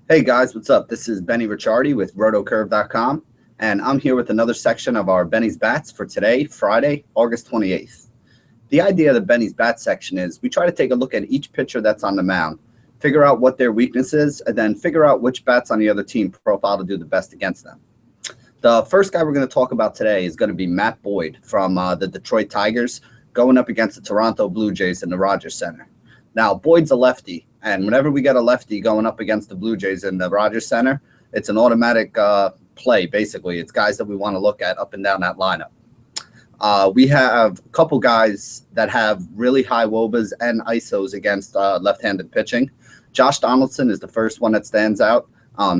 Hey guys, what's up? This is Benny Ricciardi with rotocurve.com, and I'm here with another section of our Benny's Bats for today, Friday, August 28th. The idea of the Benny's Bats section is we try to take a look at each pitcher that's on the mound, figure out what their weakness is, and then figure out which bats on the other team profile to do the best against them. The first guy we're going to talk about today is going to be Matt Boyd from the Detroit Tigers going up against the Toronto Blue Jays in the Rogers Center. Now, Boyd's a lefty, and whenever we get a lefty going up against the Blue Jays in the Rogers Center, it's an automatic play, basically. It's guys that we want to look at up and down that lineup. We have a couple guys that have really high WOBAs and ISOs against left-handed pitching. Josh Donaldson is the first one that stands out.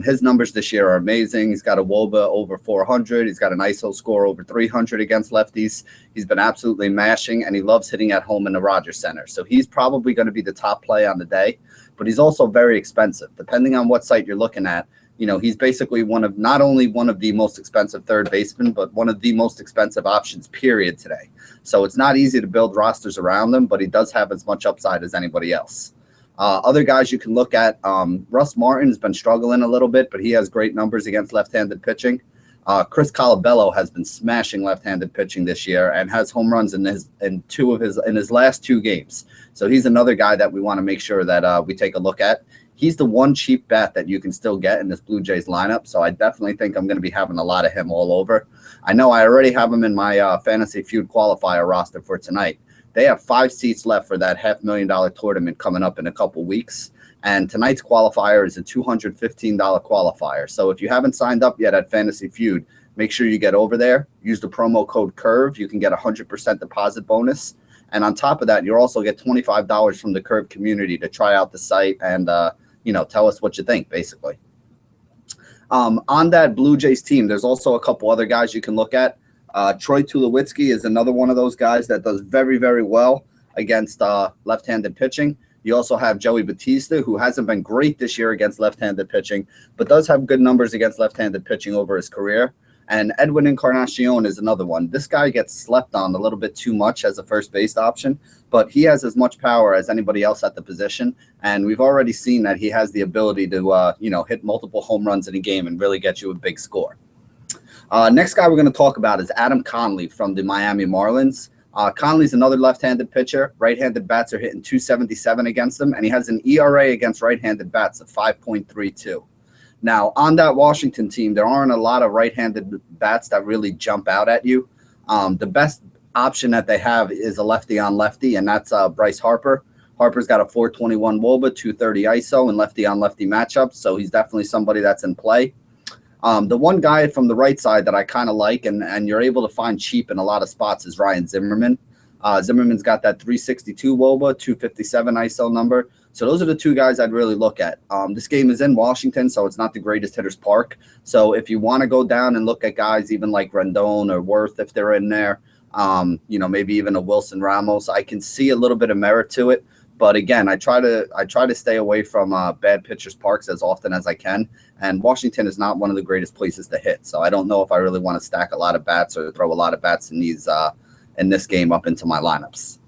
His numbers this year are amazing. He's got a WOBA over 400. He's got an ISO score over 300 against lefties. He's been absolutely mashing, and he loves hitting at home in the Rogers Center. So he's probably going to be the top play on the day, but he's also very expensive. Depending on what site you're looking at, you know, he's basically not only one of the most expensive third basemen, but one of the most expensive options, period, today. So it's not easy to build rosters around him, but he does have as much upside as anybody else. Other guys you can look at, Russ Martin has been struggling a little bit, but he has great numbers against left-handed pitching. Chris Colabello has been smashing left-handed pitching this year and has home runs in his last two games. So he's another guy that we want to make sure that we take a look at. He's the one cheap bat that you can still get in this Blue Jays lineup, so I definitely think I'm going to be having a lot of him all over. I know I already have him in my Fantasy Feud qualifier roster for tonight. They have 5 seats left for that $500,000 tournament coming up in a couple weeks. And tonight's qualifier is a $215 qualifier. So if you haven't signed up yet at Fantasy Feud, make sure you get over there. Use the promo code CURVE. You can get a 100% deposit bonus. And on top of that, you'll also get $25 from the Curve community to try out the site and, tell us what you think, basically. On that Blue Jays team, there's also a couple other guys you can look at. Troy Tulowitzki is another one of those guys that does very, very well against left-handed pitching. You also have Joey Batista, who hasn't been great this year against left-handed pitching, but does have good numbers against left-handed pitching over his career. And Edwin Encarnacion is another one. This guy gets slept on a little bit too much as a first base option, but he has as much power as anybody else at the position. And we've already seen that he has the ability to, hit multiple home runs in a game and really get you a big score. Next guy we're going to talk about is Adam Conley from the Miami Marlins. Conley's another left-handed pitcher. Right-handed bats are hitting .277 against him, and he has an ERA against right-handed bats of 5.32. Now, on that Washington team, there aren't a lot of right-handed bats that really jump out at you. The best option that they have is a lefty-on-lefty, and that's Bryce Harper. Harper's got a 421 WOBA, 230 ISO, and lefty-on-lefty matchups, so he's definitely somebody that's in play. The one guy from the right side that I kind of like and you're able to find cheap in a lot of spots is Ryan Zimmerman. Zimmerman's got that 362 WOBA, 257 ISO number. So those are the two guys I'd really look at. This game is in Washington, so it's not the greatest hitters park. So if you want to go down and look at guys even like Rendon or Worth, if they're in there, maybe even a Wilson Ramos, I can see a little bit of merit to it. But again, I try to stay away from bad pitchers' parks as often as I can. And Washington is not one of the greatest places to hit. So I don't know if I really want to stack a lot of bats or throw a lot of bats in this game up into my lineups.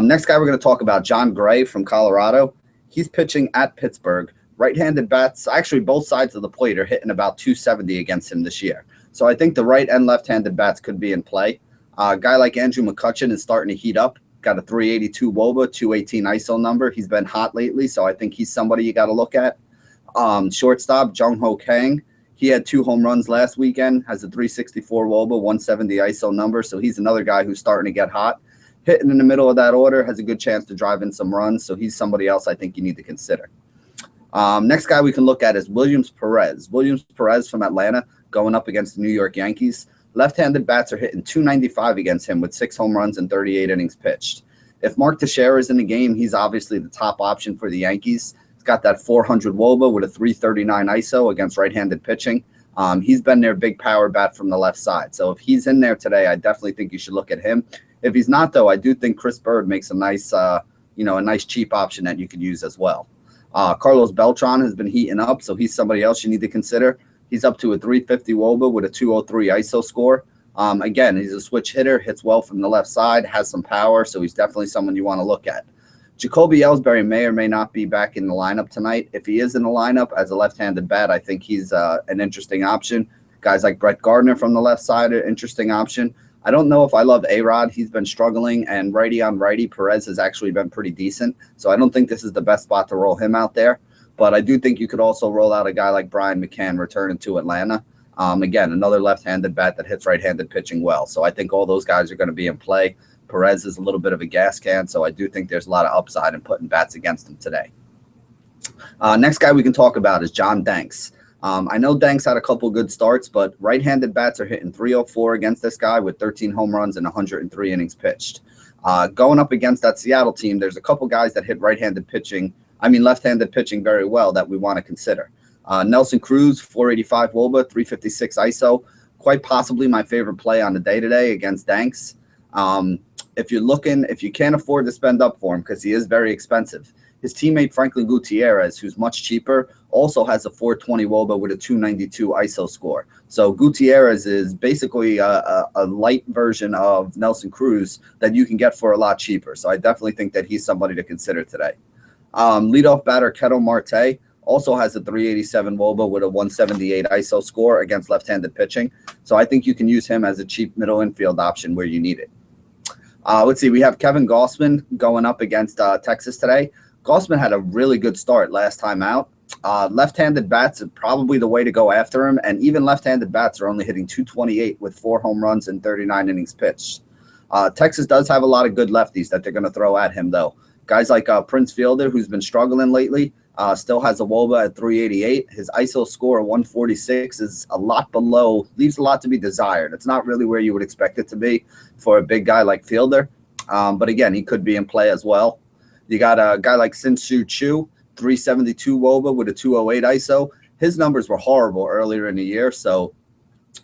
Next guy we're going to talk about, John Gray from Colorado. He's pitching at Pittsburgh. Right-handed bats, actually both sides of the plate are hitting about 270 against him this year. So I think the right and left-handed bats could be in play. A guy like Andrew McCutchen is starting to heat up. Got a 382 WOBA, 218 ISO number. He's been hot lately, so I think he's somebody you got to look at. Shortstop, Jung-Ho Kang. He had 2 home runs last weekend, has a 364 WOBA, 170 ISO number, so he's another guy who's starting to get hot. Hitting in the middle of that order, has a good chance to drive in some runs, so he's somebody else I think you need to consider. Next guy we can look at is Williams Perez. Williams Perez from Atlanta going up against the New York Yankees. Left-handed bats are hitting 295 against him with 6 home runs and 38 innings pitched. If Mark Teixeira is in the game, he's obviously the top option for the Yankees. He's got that 400 WOBA with a 339 ISO against right-handed pitching. He's been their big power bat from the left side. So if he's in there today, I definitely think you should look at him. If he's not, though, I do think Chris Bird makes a nice, a nice cheap option that you could use as well. Carlos Beltran has been heating up, so he's somebody else you need to consider. He's up to a 350 WOBA with a 203 ISO score. Again, he's a switch hitter, hits well from the left side, has some power, so he's definitely someone you want to look at. Jacoby Ellsbury may or may not be back in the lineup tonight. If he is in the lineup as a left-handed bat, I think he's an interesting option. Guys like Brett Gardner from the left side are an interesting option. I don't know if I love A-Rod. He's been struggling, and righty on righty, Perez has actually been pretty decent. So I don't think this is the best spot to roll him out there. But I do think you could also roll out a guy like Brian McCann returning to Atlanta. Again, another left-handed bat that hits right-handed pitching well. So I think all those guys are going to be in play. Perez is a little bit of a gas can, so I do think there's a lot of upside in putting bats against him today. Next guy we can talk about is John Danks. I know Danks had a couple good starts, but right-handed bats are hitting 304 against this guy with 13 home runs and 103 innings pitched. Going up against that Seattle team, there's a couple guys that hit left-handed pitching very well that we want to consider. Nelson Cruz, 485 WOBA, 356 ISO, quite possibly my favorite play on the day today against Danks. If you can't afford to spend up for him because he is very expensive, his teammate Franklin Gutierrez, who's much cheaper, also has a 420 WOBA with a 292 ISO score. So Gutierrez is basically a light version of Nelson Cruz that you can get for a lot cheaper. So I definitely think that he's somebody to consider today. Leadoff batter Ketel Marte also has a 387 WOBA with a 178 ISO score against left-handed pitching. So I think you can use him as a cheap middle infield option where you need it. Let's see. We have Kevin Gausman going up against Texas today. Gausman had a really good start last time out. Left-handed bats are probably the way to go after him, and even left-handed bats are only hitting 228 with 4 home runs and 39 innings pitched. Texas does have a lot of good lefties that they're going to throw at him, though. Guys like Prince Fielder, who's been struggling lately, still has a WOBA at 388. His ISO score of 146 is a lot below, leaves a lot to be desired. It's not really where you would expect it to be for a big guy like Fielder. But again, he could be in play as well. You got a guy like Sin-Soo Choo, 372 WOBA with a 208 ISO. His numbers were horrible earlier in the year. So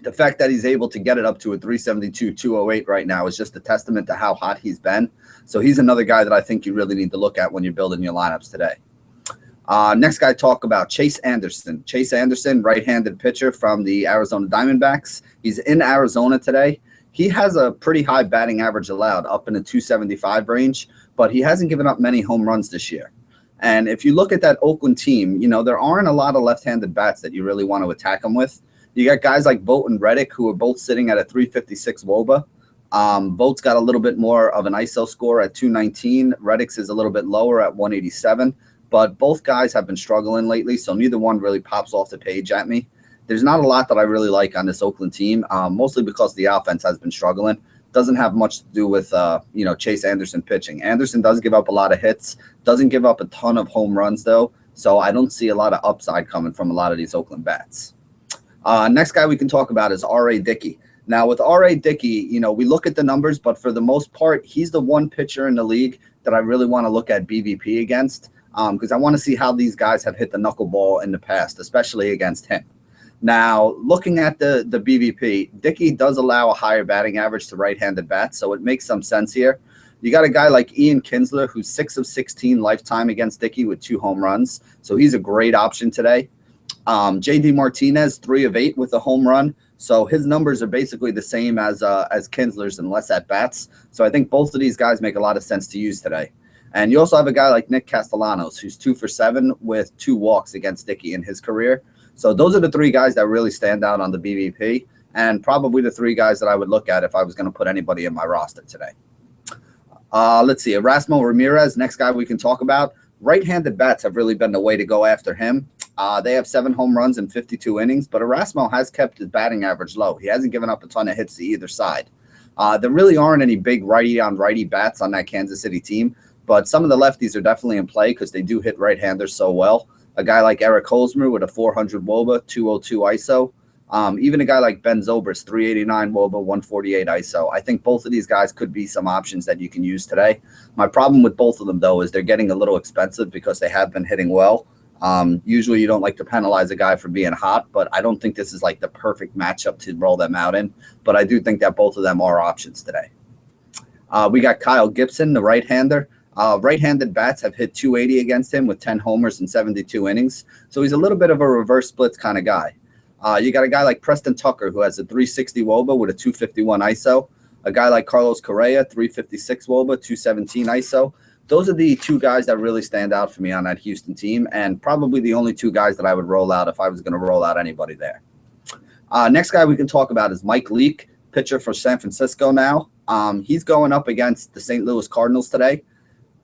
the fact that he's able to get it up to a 372, 208 right now is just a testament to how hot he's been. So he's another guy that I think you really need to look at when you're building your lineups today. Next guy, talk about Chase Anderson. Chase Anderson, right-handed pitcher from the Arizona Diamondbacks. He's in Arizona today. He has a pretty high batting average allowed, up in the 275 range, but he hasn't given up many home runs this year. And if you look at that Oakland team, there aren't a lot of left-handed bats that you really want to attack them with. You got guys like Vogt and Reddick, who are both sitting at a 356 WOBA. Vogt's got a little bit more of an ISO score at 219. Reddick's is a little bit lower at 187. But both guys have been struggling lately, so neither one really pops off the page at me. There's not a lot that I really like on this Oakland team, mostly because the offense has been struggling. Doesn't have much to do with, Chase Anderson pitching. Anderson does give up a lot of hits, doesn't give up a ton of home runs, though, so I don't see a lot of upside coming from a lot of these Oakland bats. Next guy we can talk about is R.A. Dickey. Now, with R.A. Dickey, we look at the numbers, but for the most part, he's the one pitcher in the league that I really want to look at BVP against. Because I want to see how these guys have hit the knuckleball in the past, especially against him. Now, looking at the BVP, Dickey does allow a higher batting average to right-handed bats, so it makes some sense here. You got a guy like Ian Kinsler, who's 6 of 16 lifetime against Dickey with 2 home runs, so he's a great option today. J.D. Martinez, 3 of 8 with a home run, so his numbers are basically the same as Kinsler's and less at bats. So I think both of these guys make a lot of sense to use today. And you also have a guy like Nick Castellanos, who's 2 for 7 with 2 walks against Dickey in his career. So those are the 3 guys that really stand out on the BVP, and probably the 3 guys that I would look at if I was going to put anybody in my roster today. Let's see. Erasmo Ramirez, next guy we can talk about. Right-handed bats have really been the way to go after him. They have 7 home runs in 52 innings, but Erasmo has kept his batting average low. He hasn't given up a ton of hits to either side. There really aren't any big righty-on-righty bats on that Kansas City team. But some of the lefties are definitely in play because they do hit right-handers so well. A guy like Eric Hosmer with a 400 WOBA, 202 ISO. Even a guy like Ben Zobrist, 389 WOBA, 148 ISO. I think both of these guys could be some options that you can use today. My problem with both of them, though, is they're getting a little expensive because they have been hitting well. Usually you don't like to penalize a guy for being hot, but I don't think this is like the perfect matchup to roll them out in. But I do think that both of them are options today. We got Kyle Gibson, the right-hander. Right-handed bats have hit 280 against him with 10 homers and 72 innings. So he's a little bit of a reverse splits kind of guy. You got a guy like Preston Tucker, who has a 360 WOBA with a 251 ISO. A guy like Carlos Correa, 356 WOBA, 217 ISO. those are the two guys that really stand out for me on that Houston team, and probably the only two guys that I would roll out if I was going to roll out anybody there. Next guy we can talk about is Mike Leake, pitcher for San Francisco now. He's going up against the St. Louis Cardinals today.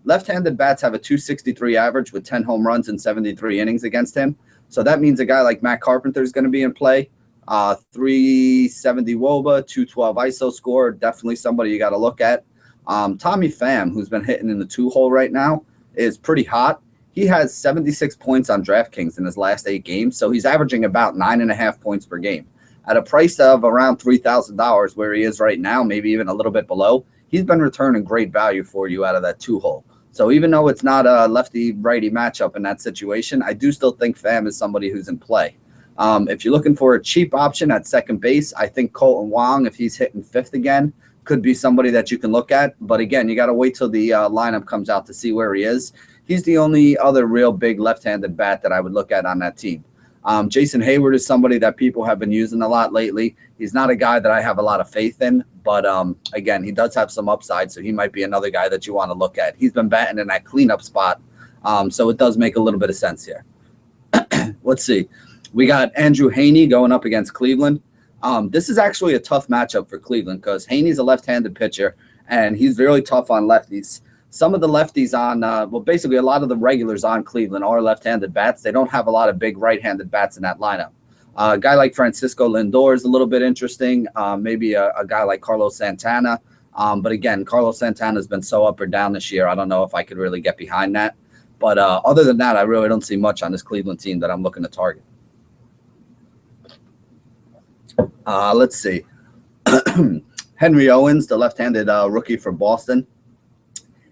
Left-handed bats have a 263 average with 10 home runs and 73 innings against him. So that means a guy like Matt Carpenter is going to be in play. 370 WOBA, 212 ISO score, definitely somebody you got to look at. Tommy Pham, who's been hitting in the 2-hole right now, is pretty hot. He has 76 points on DraftKings in his last 8 games, so he's averaging about 9.5 points per game. At a price of around $3,000 where he is right now, maybe even a little bit below, he's been returning great value for you out of that 2-hole. So even though it's not a lefty-righty matchup in that situation, I do still think Pham is somebody who's in play. If you're looking for a cheap option at second base, I think Colton Wong, if he's hitting 5th again, could be somebody that you can look at. But again, you got to wait till the lineup comes out to see where he is. He's the only other real big left-handed bat that I would look at on that team. Jason Hayward is somebody that people have been using a lot lately. He's not a guy that I have a lot of faith in, but again, he does have some upside, so he might be another guy that you want to look at. He's been batting in that cleanup spot, so it does make a little bit of sense here. Let's see. We got Andrew Heaney going up against Cleveland. This is actually a tough matchup for Cleveland because Haney's a left-handed pitcher, and he's really tough on lefties. Some of the lefties on, basically a lot of the regulars on Cleveland are left-handed bats. They don't have a lot of big right-handed bats in that lineup. A guy like Francisco Lindor is a little bit interesting. Maybe a guy like Carlos Santana. But again, Carlos Santana has been so up or down this year. I don't know if I could really get behind that. But other than that, I really don't see much on this Cleveland team that I'm looking to target. Let's see. Henry Owens, the left-handed rookie for Boston.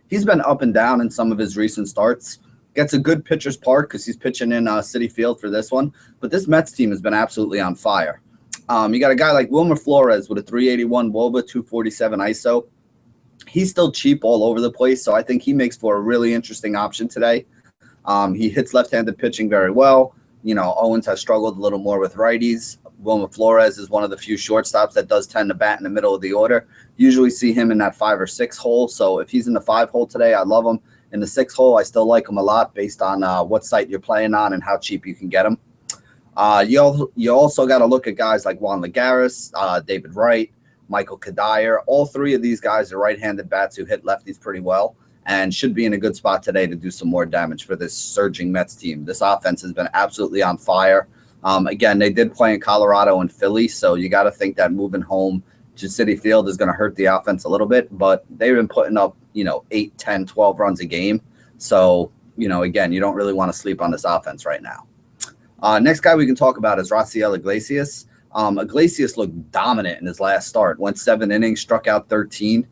He's been up and down in some of his recent starts. Gets a good pitcher's park because he's pitching in Citi Field for this one. But this Mets team has been absolutely on fire. You got a guy like Wilmer Flores with a 381 WOBA, 247 ISO. He's still cheap all over the place, so I think he makes for a really interesting option today. He hits left-handed pitching very well. You know, Owens has struggled a little more with righties. Wilmer Flores is one of the few shortstops that does tend to bat in the middle of the order. Usually see him in that 5 or 6 hole. So if he's in the 5 hole today, I love him. In the 6 hole, I still like him a lot based on what site you're playing on and how cheap you can get him. You also got to look at guys like Juan Lagares, David Wright, Michael Kadire. All 3 of these guys are right-handed bats who hit lefties pretty well and should be in a good spot today to do some more damage for this surging Mets team. This offense has been absolutely on fire. Again, they did play in Colorado and Philly, so you got to think that moving home to Citi Field is going to hurt the offense a little bit, but they've been putting up, 8, 10, 12 runs a game. So, again, you don't really want to sleep on this offense right now. Next guy we can talk about is Raciel Iglesias. Iglesias looked dominant in his last start, went 7 innings, struck out 13.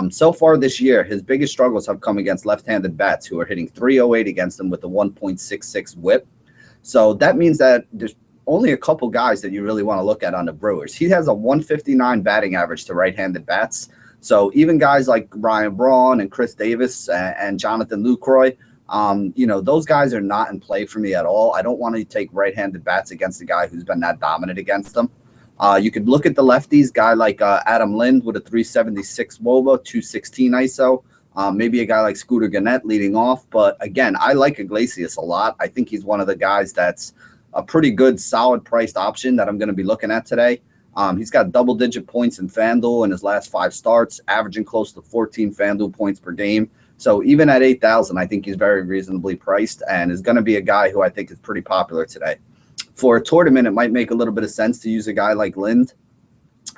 So far this year, his biggest struggles have come against left-handed bats who are hitting 308 against him with a 1.66 whip. So that means that there's only a couple guys that you really want to look at on the Brewers. He has a 159 batting average to right-handed bats. So even guys like Ryan Braun and Chris Davis and Jonathan Lucroy, those guys are not in play for me at all. I don't want to take right-handed bats against a guy who's been that dominant against them. You could look at the lefties, guy like Adam Lind with a 376 WOBA, 216 ISO. Maybe a guy like Scooter Gannett leading off. But again, I like Iglesias a lot. I think he's one of the guys that's a pretty good, solid priced option that I'm going to be looking at today. He's got double-digit points in FanDuel in his last 5 starts, averaging close to 14 FanDuel points per game. So even at $8,000, I think he's very reasonably priced and is going to be a guy who I think is pretty popular today. For a tournament, it might make a little bit of sense to use a guy like Lind,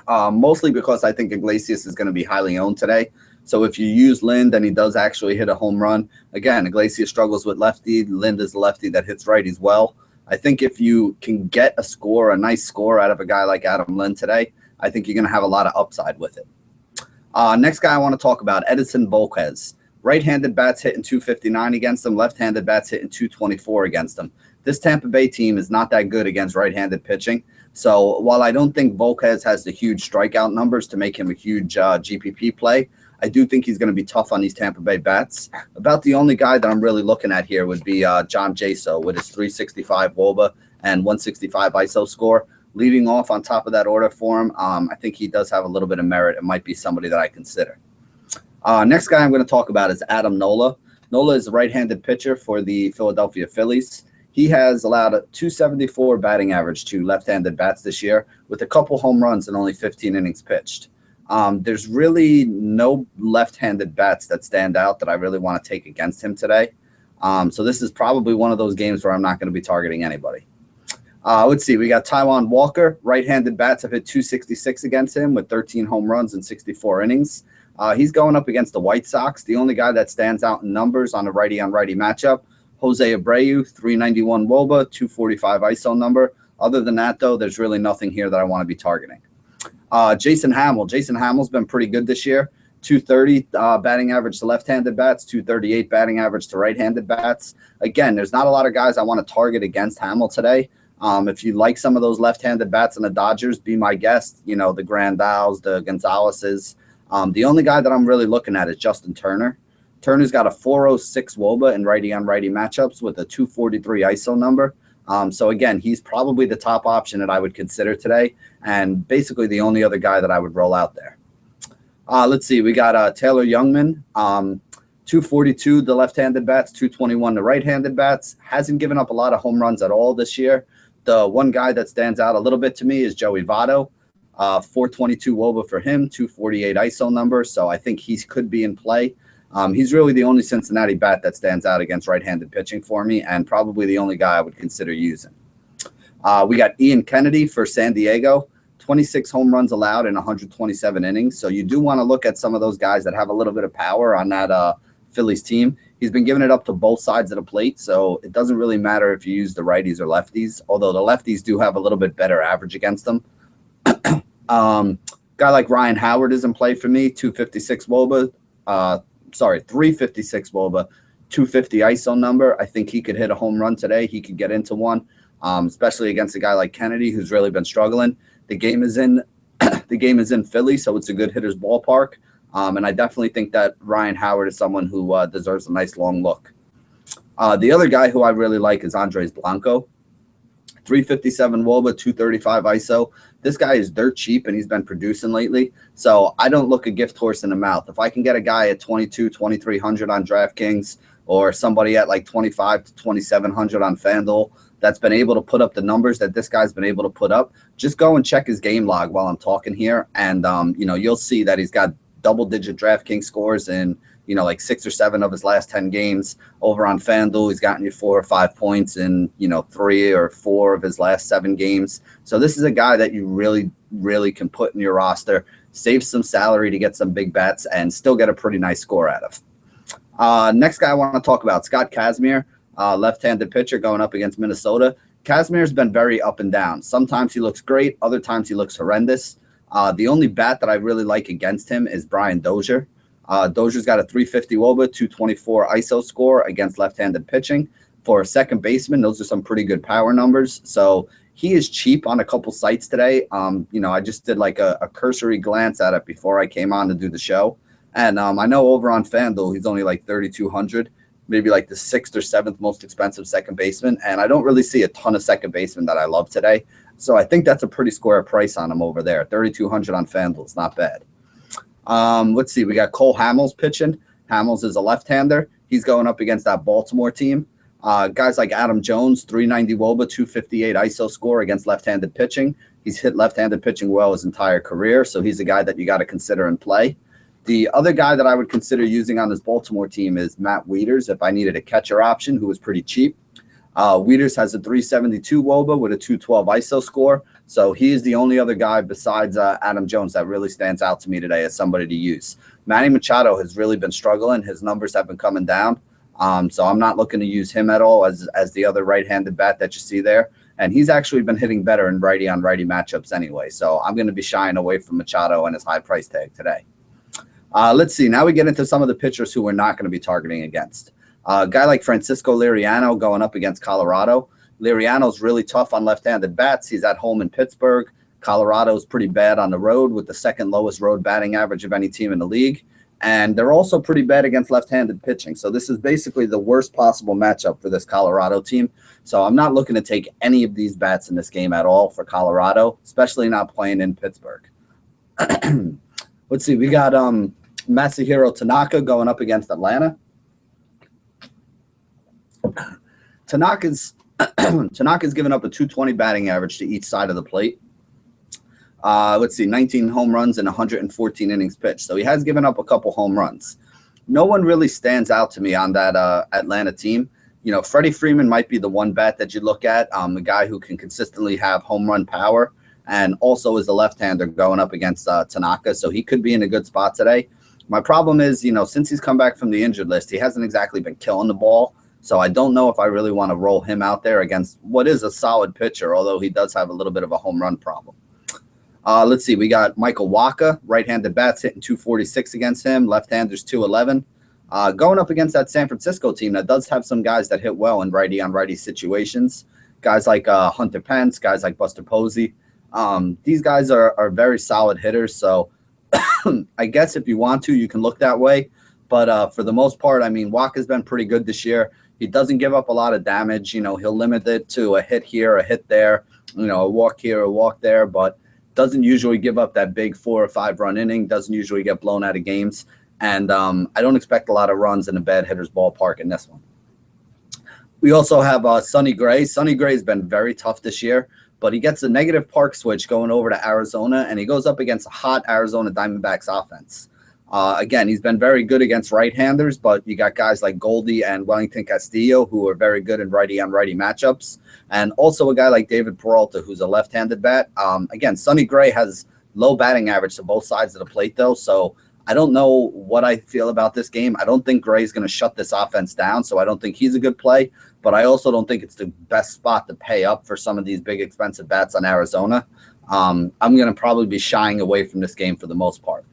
mostly because I think Iglesias is going to be highly owned today. So if you use Lind and he does actually hit a home run, again, Iglesias struggles with lefty. Lind is a lefty that hits righties well. I think if you can get a nice score out of a guy like Adam Lind today, I think you're going to have a lot of upside with it. Next guy I want to talk about, Edinson Volquez. Right-handed bats hitting 259 against him. Left-handed bats hitting 224 against him. This Tampa Bay team is not that good against right-handed pitching. So while I don't think Volquez has the huge strikeout numbers to make him a huge GPP play, I do think he's going to be tough on these Tampa Bay bats. About the only guy that I'm really looking at here would be John Jaso with his 365 WOBA and 165 ISO score. Leading off on top of that order for him, I think he does have a little bit of merit. It might be somebody that I consider. Next guy I'm going to talk about is Adam Nola. Nola is a right-handed pitcher for the Philadelphia Phillies. He has allowed a 274 batting average to left-handed bats this year with a couple home runs and only 15 innings pitched. There's really no left-handed bats that stand out that I really want to take against him today. So this is probably one of those games where I'm not going to be targeting anybody. Let's see. We got Taijuan Walker. Right-handed bats have hit 266 against him with 13 home runs and 64 innings. He's going up against the White Sox. The only guy that stands out in numbers on a righty-on-righty matchup, Jose Abreu, 391 WOBA, 245 ISO number. Other than that, though, there's really nothing here that I want to be targeting. Jason Hamill. Jason Hamill's been pretty good this year. 230 batting average to left-handed bats, 238 batting average to right-handed bats. Again, there's not a lot of guys I want to target against Hamill today. If you like some of those left-handed bats in the Dodgers, be my guest. You know, the Grandals, the Gonzaleses. The only guy that I'm really looking at is Justin Turner. Turner's got a 406 WOBA in righty-on-righty matchups with a 243 ISO number. So, again, he's probably the top option that I would consider today and basically the only other guy that I would roll out there. Let's see. We got Taylor Youngman, 242 the left-handed bats, 221 the right-handed bats. Hasn't given up a lot of home runs at all this year. The one guy that stands out a little bit to me is Joey Votto. 422 WOBA for him, 248 ISO number. So I think he could be in play. He's really the only Cincinnati bat that stands out against right-handed pitching for me and probably the only guy I would consider using. We got Ian Kennedy for San Diego, 26 home runs allowed in 127 innings. So you do want to look at some of those guys that have a little bit of power on that Phillies team. He's been giving it up to both sides of the plate, so it doesn't really matter if you use the righties or lefties, although the lefties do have a little bit better average against them. Guy like Ryan Howard is in play for me, 256 WOBA. 356 WOBA, 250 ISO number. I think he could hit a home run today. He could get into one, especially against a guy like Kennedy, who's really been struggling. The game is in Philly, so it's a good hitter's ballpark. And I definitely think that Ryan Howard is someone who deserves a nice long look. The other guy who I really like is Andres Blanco. 357 WOBA, 235 ISO. This guy is dirt cheap, and he's been producing lately. So I don't look a gift horse in the mouth. If I can get a guy at 22, 2,300 on DraftKings or somebody at like 25 to 2,700 on FanDuel that's been able to put up the numbers that this guy's been able to put up, just go and check his game log while I'm talking here. And, you'll see that he's got double-digit DraftKings scores in, like 6 or 7 of his last 10 games. Over on FanDuel, he's gotten you 4 or 5 points in, 3 or 4 of his last 7 games. So this is a guy that you really, really can put in your roster, save some salary to get some big bets, and still get a pretty nice score out of. Next guy I want to talk about, Scott Kazmir, left-handed pitcher going up against Minnesota. Kazmir's been very up and down. Sometimes he looks great. Other times he looks horrendous. The only bat that I really like against him is Brian Dozier. Dozier's got a 350 WOBA, 224 ISO score against left-handed pitching. For a second baseman, those are some pretty good power numbers. So he is cheap on a couple sites today. I just did like a cursory glance at it before I came on to do the show. And I know over on FanDuel, he's only like 3,200, maybe like the 6th or 7th most expensive second baseman. And I don't really see a ton of second basemen that I love today. So I think that's a pretty square price on him over there. 3,200 on FanDuel. It's not bad. Let's see. We got Cole Hamels pitching. Hamels is a left-hander. He's going up against that Baltimore team. Guys like Adam Jones, 390 WOBA, 258 ISO score against left-handed pitching. He's hit left-handed pitching well his entire career, so he's a guy that you got to consider and play. The other guy that I would consider using on this Baltimore team is Matt Wieters if I needed a catcher option who was pretty cheap. Wieters has a 372 WOBA with a 212 ISO score. So he is the only other guy besides Adam Jones that really stands out to me today as somebody to use. Manny Machado has really been struggling. His numbers have been coming down. So I'm not looking to use him at all as the other right-handed bat that you see there. And he's actually been hitting better in righty-on-righty matchups anyway. So I'm going to be shying away from Machado and his high price tag today. Let's see. Now we get into some of the pitchers who we're not going to be targeting against. A guy like Francisco Liriano going up against Colorado. Liriano's really tough on left-handed bats. He's at home in Pittsburgh. Colorado's pretty bad on the road with the second lowest road batting average of any team in the league. And they're also pretty bad against left-handed pitching. So this is basically the worst possible matchup for this Colorado team. So I'm not looking to take any of these bats in this game at all for Colorado, especially not playing in Pittsburgh. Let's see. We got Masahiro Tanaka going up against Atlanta. Tanaka's given up a 220 batting average to each side of the plate. Let's see, 19 home runs and 114 innings pitched. So he has given up a couple home runs. No one really stands out to me on that Atlanta team. You know, Freddie Freeman might be the one bat that you look at, the guy who can consistently have home run power and also is a left-hander going up against Tanaka. So he could be in a good spot today. My problem is, you know, since he's come back from the injured list, he hasn't exactly been killing the ball. So I don't know if I really want to roll him out there against what is a solid pitcher, although he does have a little bit of a home run problem. Let's see. We got Michael Wacha, right-handed bats hitting 246 against him. Left-handers 211. Going up against that San Francisco team that does have some guys that hit well in righty-on-righty situations. Guys like Hunter Pence, guys like Buster Posey. These guys are very solid hitters. So I guess if you want to, you can look that way. But for the most part, I mean, Wacha's been pretty good this year. He doesn't give up a lot of damage. You know, he'll limit it to a hit here, a hit there, you know, a walk here, a walk there, but doesn't usually give up that big 4 or 5 run inning, doesn't usually get blown out of games. And I don't expect a lot of runs in a bad hitter's ballpark in this one. We also have Sonny Gray. Sonny Gray's been very tough this year, but he gets a negative park switch going over to Arizona, and he goes up against a hot Arizona Diamondbacks offense. Again, he's been very good against right-handers, but you got guys like Goldie and Wellington Castillo who are very good in righty-on-righty matchups, and also a guy like David Peralta who's a left-handed bat. Again, Sonny Gray has low batting average to both sides of the plate, though, so I don't know what I feel about this game. I don't think Gray's going to shut this offense down, so I don't think he's a good play, but I also don't think it's the best spot to pay up for some of these big, expensive bats on Arizona. I'm going to probably be shying away from this game for the most part.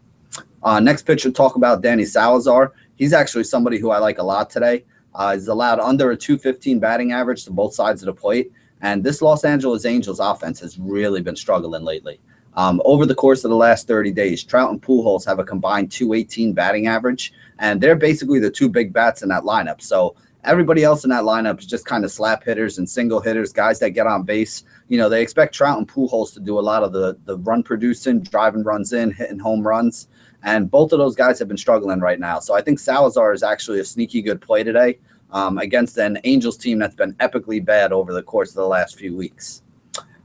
Next pitcher, talk about Danny Salazar. He's actually somebody who I like a lot today. He's allowed under a 215 batting average to both sides of the plate. And this Los Angeles Angels offense has really been struggling lately. Over the course of the last 30 days, Trout and Pujols have a combined 218 batting average, and they're basically the two big bats in that lineup. So everybody else in that lineup is just kind of slap hitters and single hitters, guys that get on base. You know, they expect Trout and Pujols to do a lot of the run producing, driving runs in, hitting home runs. And both of those guys have been struggling right now. So I think Salazar is actually a sneaky good play today against an Angels team that's been epically bad over the course of the last few weeks.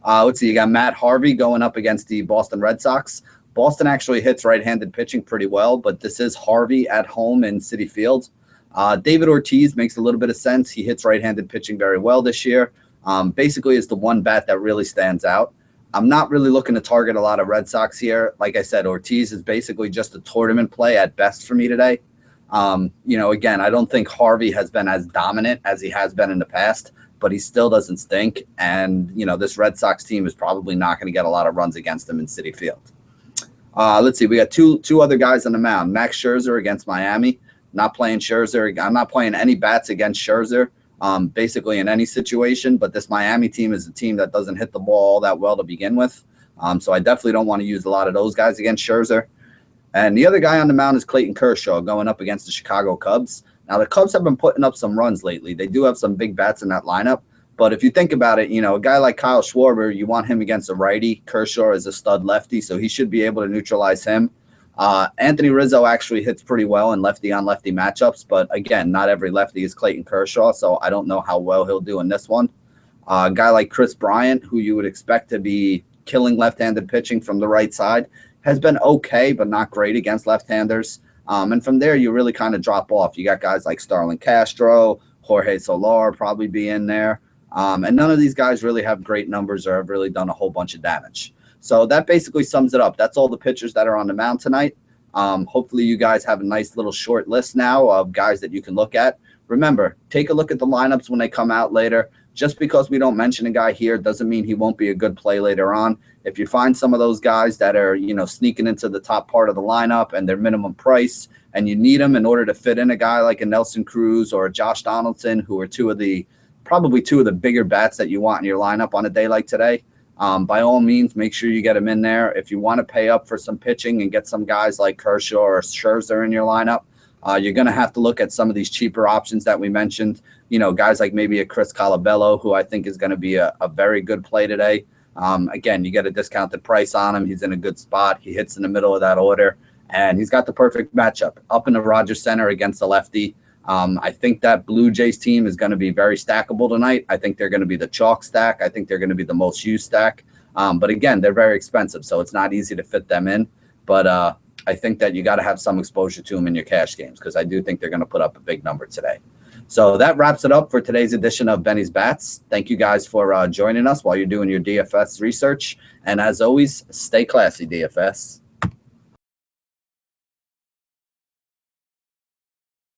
Let's see. You got Matt Harvey going up against the Boston Red Sox. Boston actually hits right-handed pitching pretty well, but this is Harvey at home in Citi Field. David Ortiz makes a little bit of sense. He hits right-handed pitching very well this year. Basically is the one bat that really stands out. I'm not really looking to target a lot of Red Sox here. Like I said, Ortiz is basically just a tournament play at best for me today. You know, again, I don't think Harvey has been as dominant as he has been in the past, but he still doesn't stink. And, you know, this Red Sox team is probably not going to get a lot of runs against them in Citi Field. Let's see. We got two other guys on the mound. Max Scherzer against Miami. Not playing Scherzer. I'm not playing any bats against Scherzer. Basically in any situation, but this Miami team is a team that doesn't hit the ball all that well to begin with. So I definitely don't want to use a lot of those guys against Scherzer. And the other guy on the mound is Clayton Kershaw going up against the Chicago Cubs. Now, the Cubs have been putting up some runs lately. They do have some big bats in that lineup. But if you think about it, you know, a guy like Kyle Schwarber, you want him against a righty. Kershaw is a stud lefty, so he should be able to neutralize him. Anthony Rizzo actually hits pretty well in lefty-on-lefty matchups, but again, not every lefty is Clayton Kershaw, so I don't know how well he'll do in this one. A guy like Chris Bryant, who you would expect to be killing left-handed pitching from the right side, has been okay, but not great against left-handers. And from there, you really kind of drop off. You got guys like Starlin Castro, Jorge Soler probably be in there. And none of these guys really have great numbers or have really done a whole bunch of damage. So that basically sums it up. That's all the pitchers that are on the mound tonight. Hopefully you guys have a nice little short list now of guys that you can look at. Remember, take a look at the lineups when they come out later. Just because we don't mention a guy here doesn't mean he won't be a good play later on. If you find some of those guys that are, you know, sneaking into the top part of the lineup and their minimum price, and you need them in order to fit in a guy like a Nelson Cruz or a Josh Donaldson, who are probably two of the bigger bats that you want in your lineup on a day like today, by all means, make sure you get them in there. If you want to pay up for some pitching and get some guys like Kershaw or Scherzer in your lineup, you're going to have to look at some of these cheaper options that we mentioned. You know, guys like maybe a Chris Colabello, who I think is going to be a very good play today. Again, you get a discounted price on him. He's in a good spot. He hits in the middle of that order. And he's got the perfect matchup up in the Rogers Center against the lefty. I think that Blue Jays team is going to be very stackable tonight. I think they're going to be the chalk stack. I think they're going to be the most used stack. But again, they're very expensive, so it's not easy to fit them in. But I think that you got to have some exposure to them in your cash games because I do think they're going to put up a big number today. So that wraps it up for today's edition of Benny's Bats. Thank you guys for joining us while you're doing your DFS research. And as always, stay classy, DFS.